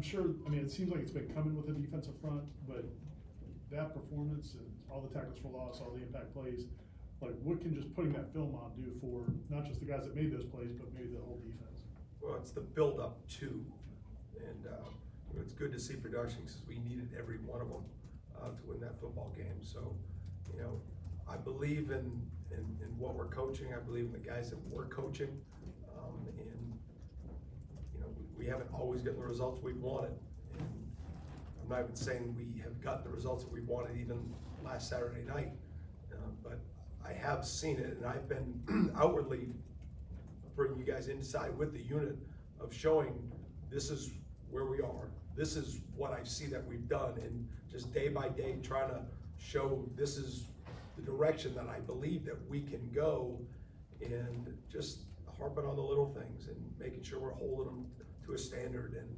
sure, I mean, it seems like it's been coming with the defensive front, but that performance and all the tackles for loss, all the impact plays, like what can just putting that film on do for not just the guys that made those plays, but maybe the whole defense? Well, it's the build up too, and it's good to see production because we needed every one of them to win that football game. So, I believe in what we're coaching. I believe in the guys that we're coaching, and we haven't always gotten the results we've wanted. And I'm not even saying we have gotten the results that we wanted even last Saturday night, but I have seen it, and I've been outwardly bringing you guys inside with the unit of showing this is where we are. This is what I see that we've done, and just day by day trying to show this is the direction that I believe that we can go, and just harping on the little things and making sure we're holding them to a standard and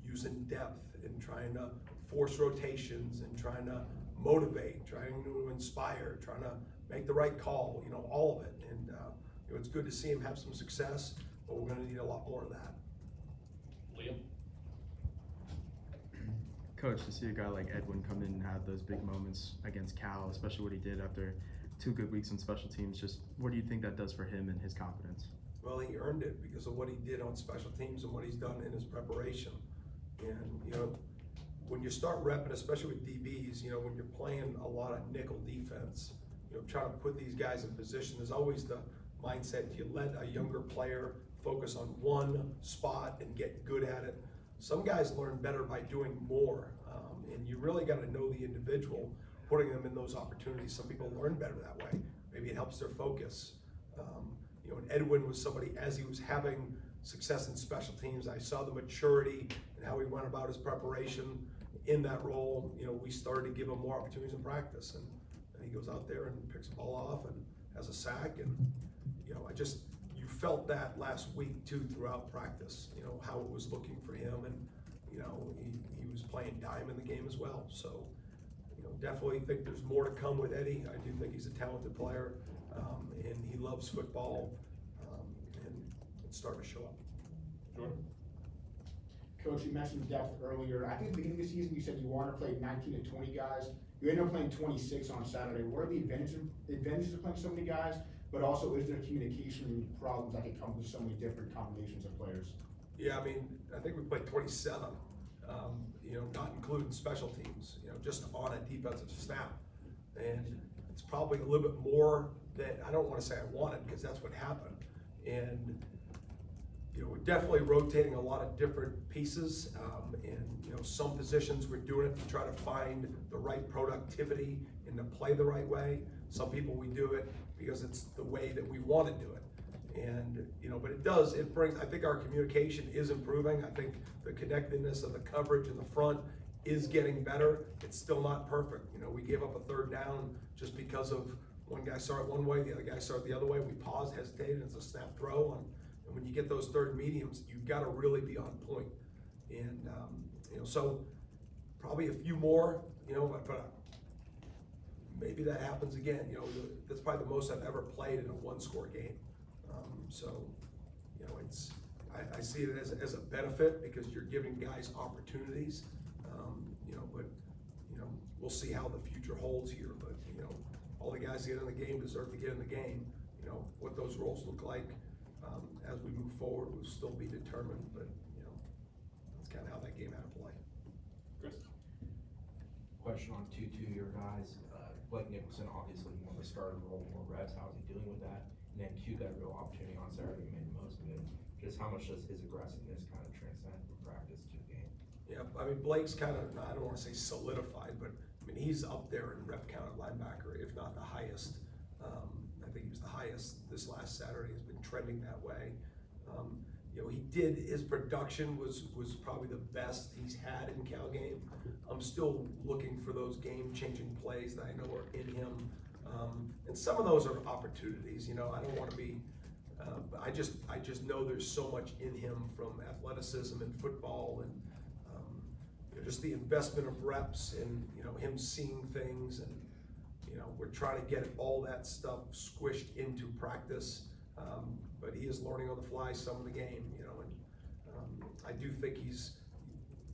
using depth and trying to force rotations and trying to motivate, trying to inspire, trying to make the right call, all of it. And it's good to see him have some success, but we're going to need a lot more of that. Liam? Coach, to see a guy like Edwin come in and have those big moments against Cal, especially what he did after 2 good weeks on special teams, just what do you think that does for him and his confidence? Well, he earned it because of what he did on special teams and what he's done in his preparation. And, when you start repping, especially with DBs, when you're playing a lot of nickel defense, trying to put these guys in position, there's always the mindset, you let a younger player focus on one spot and get good at it. Some guys learn better by doing more, and you really got to know the individual, putting them in those opportunities. Some people learn better that way. Maybe it helps their focus. And Edwin was somebody, as he was having success in special teams, I saw the maturity and how he went about his preparation in that role. We started to give him more opportunities in practice, and he goes out there and picks the ball off and has a sack, and you felt that last week too throughout practice, how it was looking for him, and he was playing dime in the game as well. So definitely think there's more to come with Eddie. I do think he's a talented player, and he loves football, and it's starting to show up. Jordan? Coach, you mentioned depth earlier. I think at the beginning of the season you said you want to play 19 to 20 guys. You ended up playing 26 on Saturday. What are the advantages of playing so many guys? But also, is there communication problems that can come with so many different combinations of players? Yeah, I think we played 27, not including special teams, just on a defensive snap. And it's probably a little bit more than, I don't want to say I wanted, because that's what happened. And, we're definitely rotating a lot of different pieces. And, some positions we're doing it to try to find the right productivity and to play the right way. Some people we do it because it's the way that we want to do it. And, but it brings, I think our communication is improving. I think the connectedness of the coverage in the front is getting better. It's still not perfect. We gave up a third down just because of one guy saw it one way, the other guy saw it the other way. We paused, hesitated, it's a snap throw. And when you get those third mediums, you've got to really be on point. And, so probably a few more, but maybe that happens again. That's probably the most I've ever played in a one-score game. So, I see it as a benefit because you're giving guys opportunities. But we'll see how the future holds here. But all the guys that get in the game deserve to get in the game. What those roles look like as we move forward will still be determined. But that's kind of how that game had to play. Chris? Question on 2-2, your guys. Blake Nicholson, obviously, he won the starter role, more reps. How is he dealing with that? And then Q got a real opportunity on Saturday, he made the most of it. Just how much does his aggressiveness kind of transcend from practice to the game? Yeah, Blake's kind of, I don't want to say solidified, but he's up there in rep count at linebacker, if not the highest. I think he was the highest this last Saturday, has been trending that way. His production was probably the best he's had in Cal game. I'm still looking for those game-changing plays that I know are in him. And some of those are opportunities, I don't want to be, I just know there's so much in him from athleticism and football and just the investment of reps and, him seeing things, and, we're trying to get all that stuff squished into practice. But he is learning on the fly some of the game, and I do think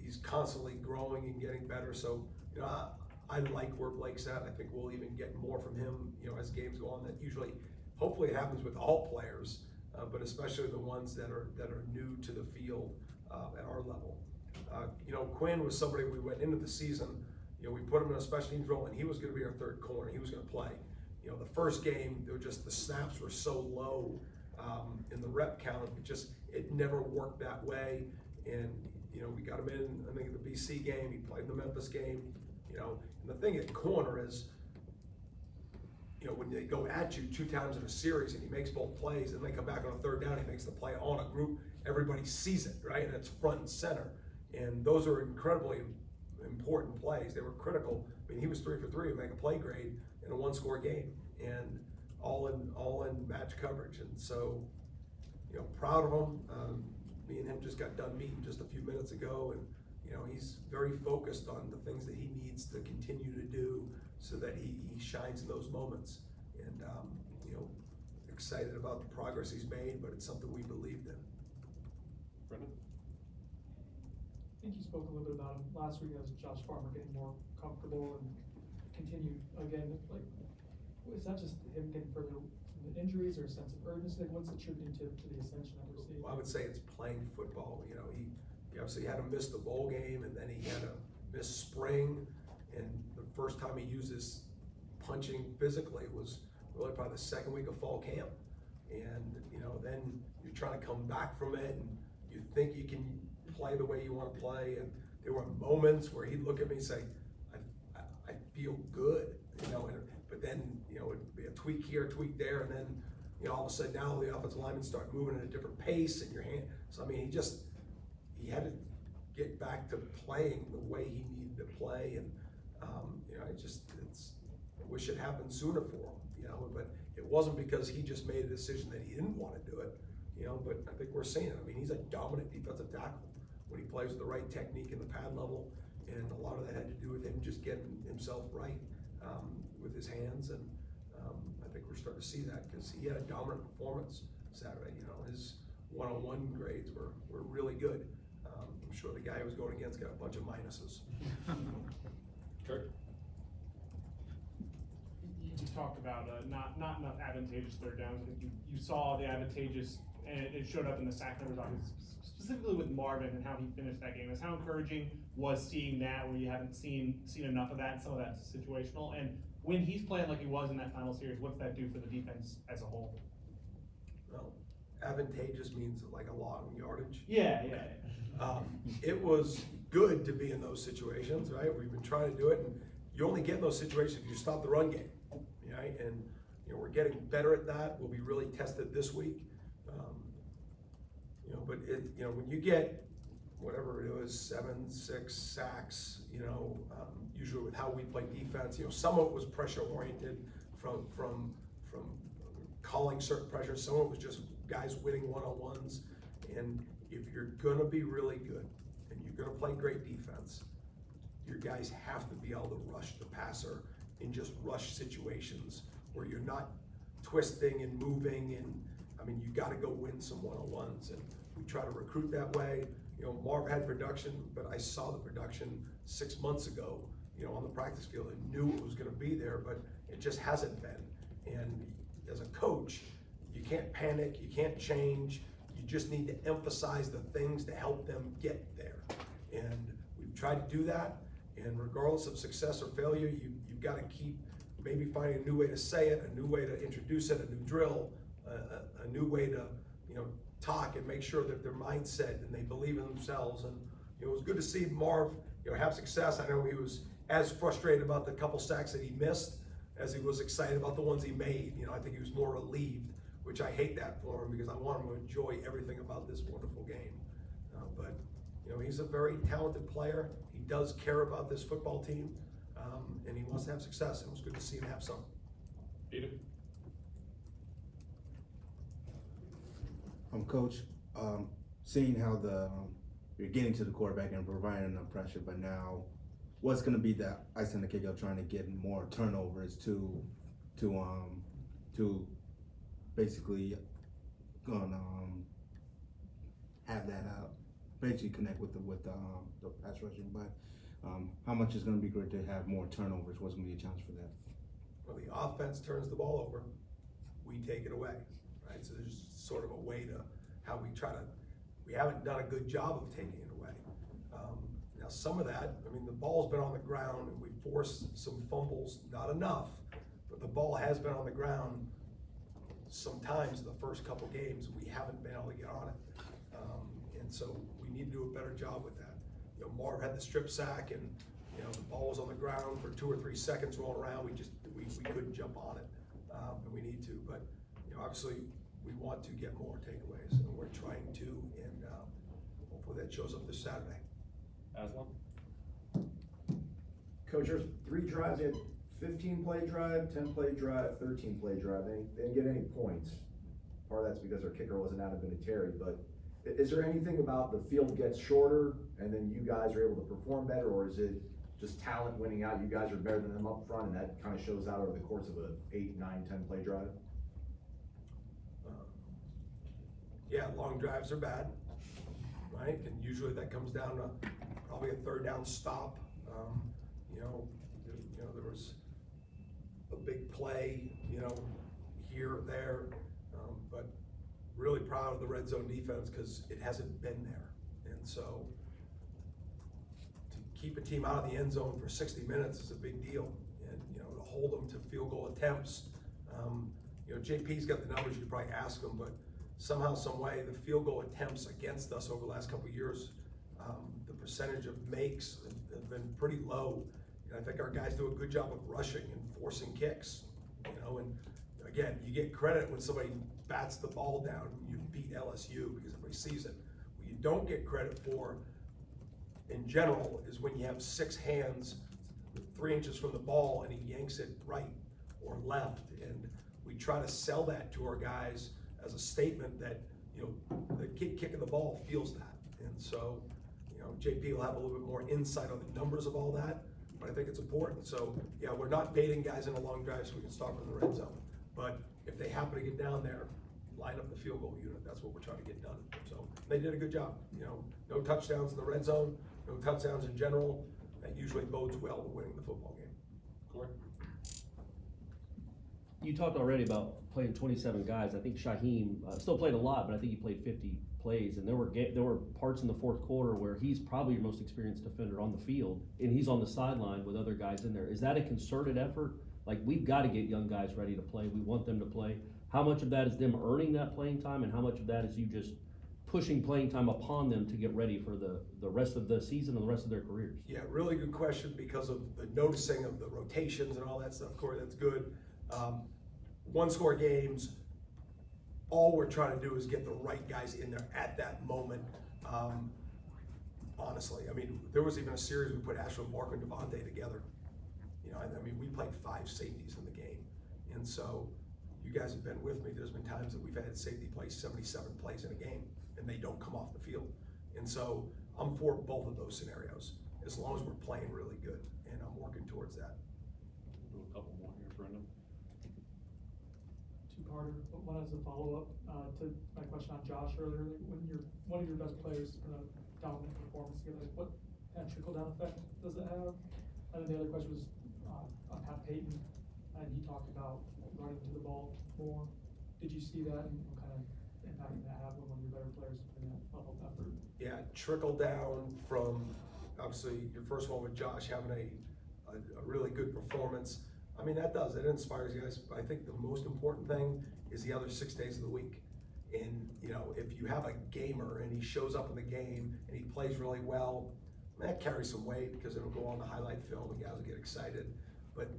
he's constantly growing and getting better. So, you know, I like where Blake's at. I think we'll even get more from him, you know, as games go on. That usually, hopefully it happens with all players, but especially the ones that are new to the field at our level. You know, Quinn was somebody we went into the season, you know, we put him in a special teams role and he was gonna be our third corner. He was gonna play. You know, the first game, the snaps were so low in the rep count, it never worked that way. And, you know, we got him in, I think in the BC game, he played in the Memphis game, you know. And the thing at corner is, you know, when they go at you 2 times in a series and he makes both plays and they come back on a third down, he makes the play on a group, everybody sees it, right? And it's front and center. And those are incredibly important plays. They were critical. I mean, he was 3 for 3 to make a play grade in a 1-score game, and all in match coverage. And so, you know, proud of him. Me and him just got done meeting just a few minutes ago, and you know, he's very focused on the things that he needs to continue to do so that he shines in those moments. And you know, excited about the progress he's made, but it's something we believed in. Brendan? I think you spoke a little bit about him last week as Josh Farmer getting more comfortable and continue again. Like, is that just him getting further from the injuries or a sense of urgency? Like, what's attributing to the ascension that we're seeing? Well, I would say it's playing football. You know, he obviously had to miss the bowl game, and then he had to miss spring. And the first time he used his punching physically was really probably the second week of fall camp. And you know, then you're trying to come back from it, and you think you can play the way you want to play. And there were moments where he'd look at me and say, I feel good, you know, but then, you know, it'd be a tweak here, a tweak there, and then, you know, all of a sudden now the offensive linemen start moving at a different pace in your hand. So, I mean, he had to get back to playing the way he needed to play. And, you know, I wish it happened sooner for him, you know, but it wasn't because he just made a decision that he didn't want to do it, you know, but I think we're seeing it. I mean, he's a dominant defensive tackle when he plays with the right technique in the pad level. And a lot of that had to do with him just getting himself right with his hands. And I think we're starting to see that because he had a dominant performance Saturday. You know, his one-on-one grades were really good. I'm sure the guy he was going against got a bunch of minuses. Kurt? You talked about not enough advantageous third downs. I think you saw the advantageous, and it showed up in the sack numbers, specifically with Marvin and how he finished that game. How encouraging was seeing that, where you haven't seen enough of that, and some of that's situational. And when he's playing like he was in that final series, what's that do for the defense as a whole? Well, advantageous means like a long yardage. Yeah. It was good to be in those situations, right? We've been trying to do it, and you only get in those situations if you stop the run game, right? And you know, we're getting better at that. We'll be really tested this week. You know, but you know, when you get whatever it was, 7, 6 sacks, you know, usually with how we play defense, you know, some of it was pressure oriented from calling certain pressures. Some of it was just guys winning one-on-ones. And if you're gonna be really good and you're gonna play great defense, your guys have to be able to rush the passer in just rush situations where you're not twisting and moving. And I mean, you gotta go win some one-on-ones, and we try to recruit that way. You know, Marv had production, but I saw the production 6 months ago, you know, on the practice field, and knew it was gonna be there, but it just hasn't been. And as a coach, you can't panic, you can't change, you just need to emphasize the things to help them get there. And we've tried to do that, and regardless of success or failure, you've gotta keep maybe finding a new way to say it, a new way to introduce it, a new drill, a new way to, you know, talk and make sure that their mindset and they believe in themselves. And you know, it was good to see Marv, you know, have success. I know he was as frustrated about the couple sacks that he missed as he was excited about the ones he made. You know, I think he was more relieved, which I hate that for him because I want him to enjoy everything about this wonderful game. But you know, he's a very talented player. He does care about this football team, and he wants to have success. And it was good to see him have some. Peter? Coach, seeing how you're getting to the quarterback and providing enough pressure, but now what's going to be the icing on the cake of trying to get more turnovers to basically have that basically connect with the pass rushing. But how much is going to be great to have more turnovers? What's going to be a challenge for that? Well, the offense turns the ball over, we take it away, right? So there's sort of a way to how we haven't done a good job of taking it away. Now some of that, I mean, the ball's been on the ground and we forced some fumbles, not enough, but the ball has been on the ground sometimes in the first couple games. We haven't been able to get on it. And so we need to do a better job with that. You know, Marv had the strip sack and, you know, the ball was on the ground for 2 or 3 seconds rolling around. We couldn't jump on it, and we need to. But, you know, obviously we want to get more takeaways and we're trying to, and hopefully that shows up this Saturday. Aslan? Coach, there's 3 drives. They had 15-play drive, 10-play drive, 13-play drive. They didn't get any points. Part of that's because their kicker wasn't out of Vinatieri, but is there anything about the field gets shorter and then you guys are able to perform better, or is it just talent winning out? You guys are better than them up front and that kind of shows out over the course of a 8, 9, 10-play drive? Yeah, long drives are bad, right? And usually that comes down to probably a 3rd down stop. There was a big play, here or there, but really proud of the red zone defense because it hasn't been there. And so to keep a team out of the end zone for 60 minutes is a big deal. And, to hold them to field goal attempts, JP's got the numbers, you could probably ask him, but somehow, some way, the field goal attempts against us over the last couple of years, the percentage of makes have been pretty low. And I think our guys do a good job of rushing and forcing kicks, and again, you get credit when somebody bats the ball down, you beat LSU because everybody sees it. What you don't get credit for, in general, is when you have 6 hands 3 inches from the ball and he yanks it right or left. And we try to sell that to our guys as a statement that, the kid kicking the ball feels that. And so, JP will have a little bit more insight on the numbers of all that, but I think it's important. So, yeah, we're not baiting guys in a long drive so we can stop in the red zone. But if they happen to get down there, line up the field goal unit. That's what we're trying to get done. So they did a good job. No touchdowns in the red zone, no touchdowns in general. That usually bodes well to winning the football game. Corey? You talked already about playing 27 guys. I think Shaheem still played a lot, but I think he played 50 plays, and there were parts in the 4th quarter where he's probably your most experienced defender on the field, and he's on the sideline with other guys in there. Is that a concerted effort? Like, we've got to get young guys ready to play. We want them to play. How much of that is them earning that playing time, and how much of that is you just pushing playing time upon them to get ready for the rest of the season and the rest of their careers? Yeah, really good question because of the noticing of the rotations and all that stuff, Corey. That's good. 1-score games, all we're trying to do is get the right guys in there at that moment. Honestly, I mean, there was even a series we put Ashton Barker and Devontae together. We played 5 safeties in the game. And so you guys have been with me. There's been times that we've had safety play 77 plays in a game and they don't come off the field. And so I'm for both of those scenarios as long as we're playing really good, and I'm working towards that. Do a couple more here, Brendan. 2-parter, but one as a follow-up to my question on Josh earlier. Like, when one of your best players in a dominant performance, what kind of trickle-down effect does it have? And then the other question was on Pat Payton, and he talked about running to the ball more. Did you see that, and what kind of impact did that have when one of your better players in that level of effort? Yeah, trickle down from obviously your first one with Josh having a really good performance. I mean, that inspires you guys. But I think the most important thing is the other 6 days of the week. And, if you have a gamer and he shows up in the game and he plays really well, that carries some weight because it'll go on the highlight film and guys will get excited. But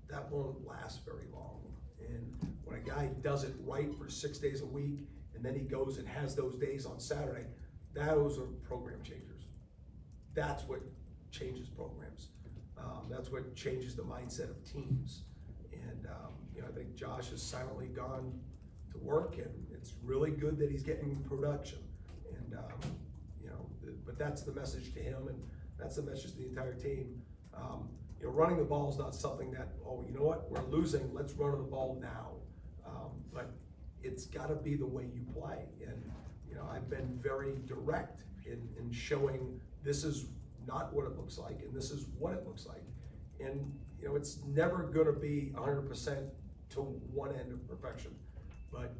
that won't last very long. And when a guy does it right for 6 days a week and then he goes and has those days on Saturday, those are program changers. That's what changes programs. That's what changes the mindset of teams. And I think Josh has silently gone to work, and it's really good that he's getting production. And but that's the message to him, and that's the message to the entire team. Running the ball is not something that, we're losing, let's run the ball now. But it's got to be the way you play. And I've been very direct in showing this is not what it looks like and this is what it looks like. And, you know, it's never gonna be 100% to one end of perfection. But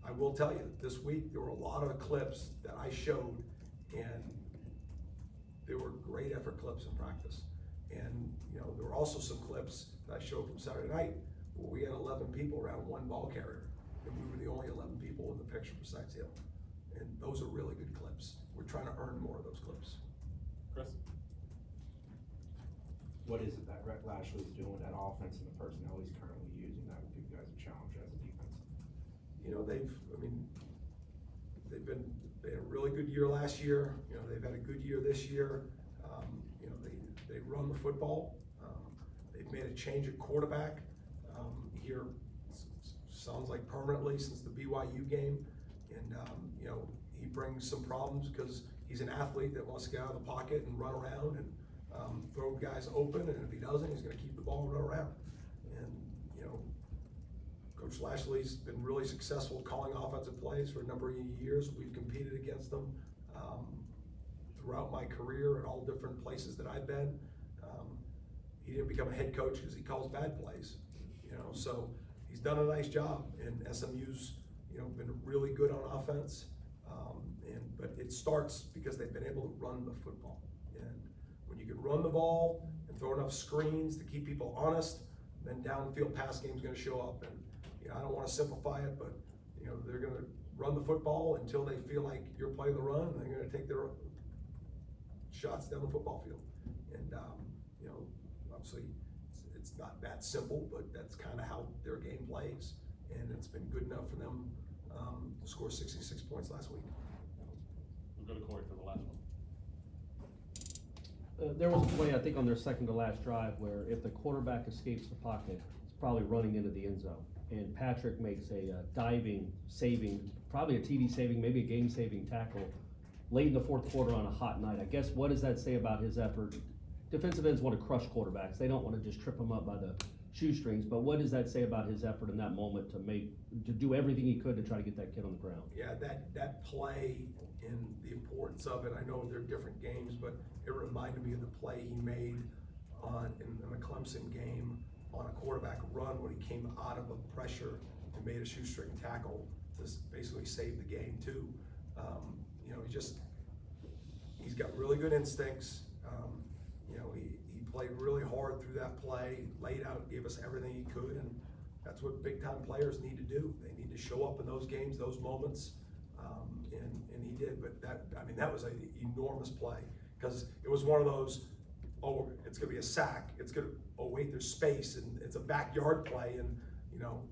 I will tell you, this week, there were a lot of clips that I showed, and they were great effort clips in practice. And, you know, there were also some clips that I showed from Saturday night where we had 11 people around one ball carrier, and we were the only 11 people in the picture besides him. And those are really good clips. We're trying to earn more of those clips. Chris? What is it that Rhett Lashley's doing with that offense and the personnel he's currently using that will give you guys a challenge as a defense? You know, they had a really good year last year. You know, they've had a good year this year. You know, they run the football. They've made a change at quarterback here, sounds like permanently since the BYU game. And, you know, he brings some problems because he's an athlete that wants to get out of the pocket and run around and throw guys open, and if he doesn't, he's gonna keep the ball and run around. And, you know, Coach Lashley's been really successful calling offensive plays for a number of years. We've competed against them throughout my career at all different places that I've been. He didn't become a head coach because he calls bad plays, you know, so he's done a nice job, and SMU's, you know, been really good on offense. But it starts because they've been able to run the football. And when you can run the ball and throw enough screens to keep people honest, then downfield pass game's gonna show up. And, you know, I don't wanna simplify it, but, you know, they're gonna run the football until they feel like you're playing the run, and they're gonna take their shots down the football field. And, you know, obviously, it's not that simple, but that's kinda how their game plays. And it's been good enough for them to score 66 points last week. We'll go to Corey for the last one. There was a play, I think, on their second to last drive where if the quarterback escapes the pocket, it's probably running into the end zone. And Patrick makes a diving, saving, probably a TD saving, maybe a game saving tackle late in the fourth quarter on a hot night. I guess, what does that say about his effort? Defensive ends want to crush quarterbacks. They don't want to just trip them up by the shoestrings, but what does that say about his effort in that moment to do everything he could to try to get that kid on the ground? Yeah, that play and the importance of it, I know they're different games, but it reminded me of the play he made in the Clemson game on a quarterback run when he came out of a pressure and made a shoestring tackle to basically save the game too. You know, he's got really good instincts. You know, he played really hard through that play, laid out, gave us everything he could, and that's what big time players need to do. They need to show up in those games, those moments, and he did. But that was an enormous play, because it was one of those, oh, it's gonna be a sack, oh wait, there's space, and it's a backyard play, and you know,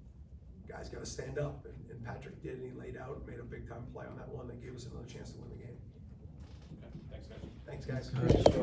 guys gotta stand up, and Patrick did, and he laid out and made a big time play on that one that gave us another chance to win the game. Okay, thanks, guys. Thanks, guys.